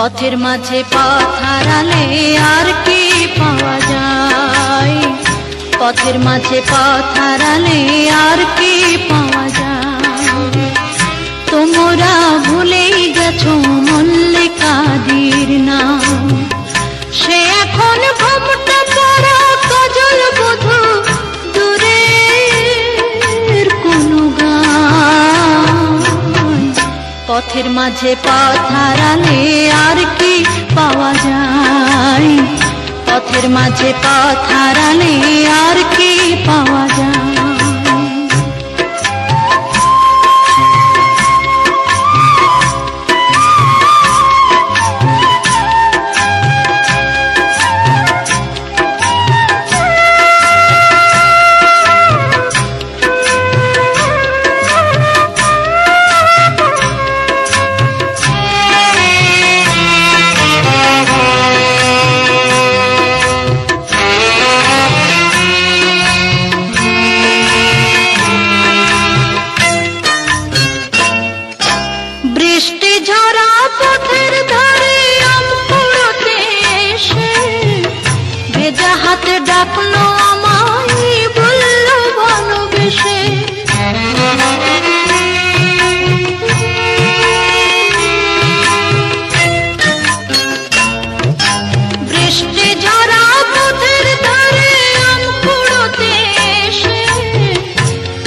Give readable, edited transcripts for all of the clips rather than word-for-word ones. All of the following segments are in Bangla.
পথের মাঝে পথ হারালে আর কি পাওয়া যায়, পথের মাঝে পথ হারালে আর কি পাওয়া যায়। তোমরা ভুলেই গেছো মল্লিকাদির নাম, সে এখন ঘোমটা পরা কাজল বধূ দূরের কোনো গান। পথের মাঝে পথ হারালে আর কি পাওয়া যায়, পথের মাঝে পথ হারালে আর কি পাওয়া যায়। বৃষ্টি ঝরা পথের ধারে আম কুড়োতে এসে ভেজা হাতে ডাকলো আমায়, বললো ভালোবেসে। বৃষ্টি ঝরা পথের ধারে আম কুড়োতে এসে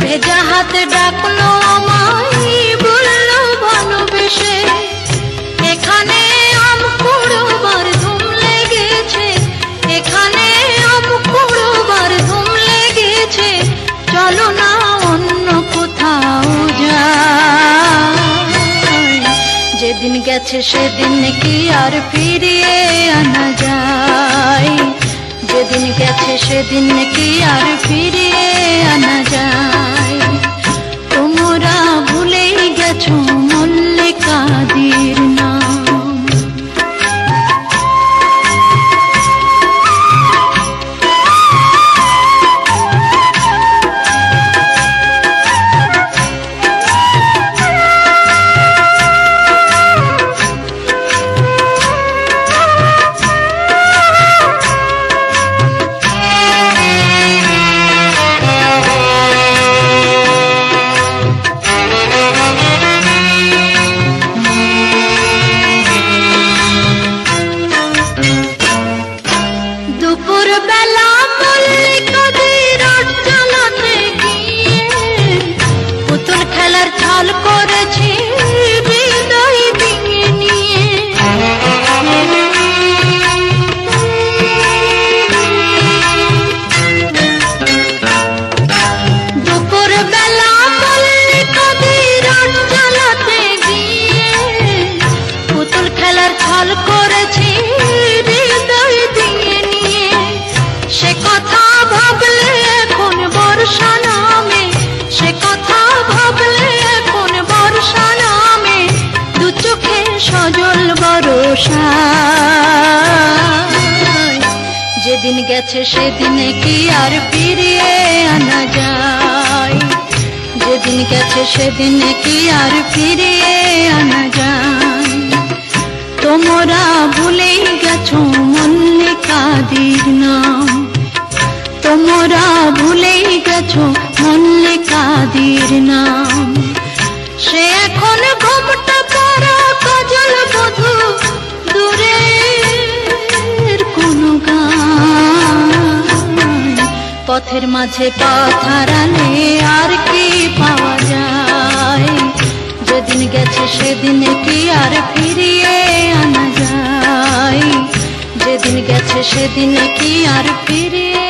ভেজা হাতে ডাকলো আমায়, বললো ভালোবেসে। এখানে আম কুড়োবার ধুম লেগেছে, এখানে আম কুড়োবার ধুম লেগেছে, চলো না অন্য কোথাও যাই। যেদিন গেছে সেদিন কি আর ফিরিয়ে আনা যায়, যেদিন গেছে সেদিন কি আর ফিরিয়ে আনা যায়। তোমরা ভুলেই গেছো মল্লিকাদির নাম। দুপুর বেলা মল্লিকাদির আট জ্বালাতে গিয়ে পুতুল খেলার ছল করেছি হৃদয় ভেঙে নিয়ে। দুপুর বেলা মল্লিকাদির আট জ্বালাতে গিয়ে পুতুল খেলার ছল করেছি হৃদয় ভেঙে নিয়ে। সে কথা ভাবলে এখন বর্ষা নামে, সে কথা ভাবলে এখন বর্ষা নামে, দু চোখে সজল বরষা। যেদিন গেছে সেদিন কি আর ফিরিয়ে আনা যায়, যেদিন গেছে সেদিন কি আর ফিরিয়ে আনা যায়। তোমরা ভুলেই গেছো মল্লিকাদির নাম, তোমরা ভুলেই গেছো মল্লিকাদির নাম। সে এখন ঘোমটা পরা কাজল বধূ দূরের কোনো গান। পথের মাঝে পথ হারালে আর কি পাওয়া যায়, যেদিন গেছে সেদিন কি আর ফিরিয়ে আনা যায়, যেদিন গেছে সেদিন কি আর ফিরিয়ে